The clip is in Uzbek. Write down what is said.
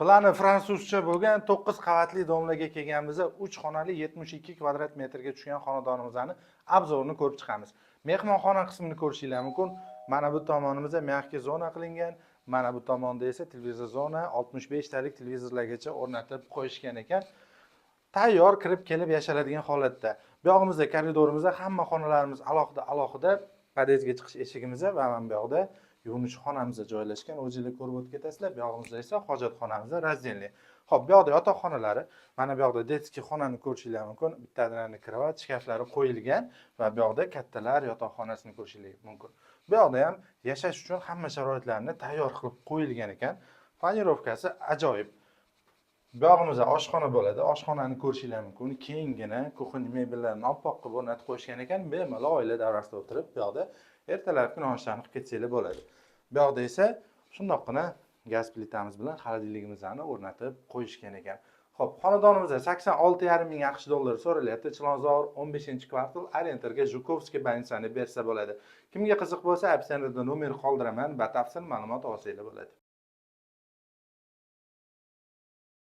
Plani fransuzcha bo'lgan 9 qavatli domlaga kelganimizda 3 xonali 72 kvadrat metrga tushgan xonadonimizni obzorini ko'rib chiqamiz. Mehmonxona qismini ko'rishingiz mumkin. Mana bu tomonimizda mягкий zona qilingan, mana bu tomonda esa televizor zona 65 talik televizorlargacha o'rnatib qo'yishgan ekan. Tayyor kirib kelib yashiladigan holatda. Bu yog'imizda koridorimizda hamma xonalarimiz alohida podyezdga chiqish eshigimiz va mana bu yoqda yuvinish xonamiz joylashgan. O'zingizlar ko'rib o'tib ketasizlar. Bu yog'imizda esa hojatxonamiz razdельный. Xo'p, bu yoqda yotoq xonalari, mana bu yoqda detskiy xonani ko'rishingiz mumkin. Bittadan krevat, shkaflari qo'yilgan va bu yoqda kattalar yotoqxonasini ko'rishingiz mumkin. Bu yoqda ham yashash uchun hamma sharoitlarni tayyor qilib qo'yilgan ekan. Planirovkasi ajoyib. Bu yog'imizda oshxona bo'ladi. Oshxonani ko'rishingiz mumkin. Kengina kuxonniy mebellarni oppoq qilib o'rnatib qo'yishgan ekan. Bemalol oila davrasida o'tirib, bu yoqda ertalabki nonushtalarni qilib ketsanglar bo'ladi. Bu yoqda esa shundoqqina gaz plitamiz bilan xolodilligimizni o'rnatib qo'yishgan ekan. Xo'p, xonadonimizda 86,5 ming AQSh dollari so'ralyapti. Chilonzor 15-kvartal Orienterga Zhukovskiy больницani bersa bo'ladi. Kimga qiziq bo'lsa, opsiyada nomer qoldiraman, batafsil ma'lumot olsanglar bo'ladi.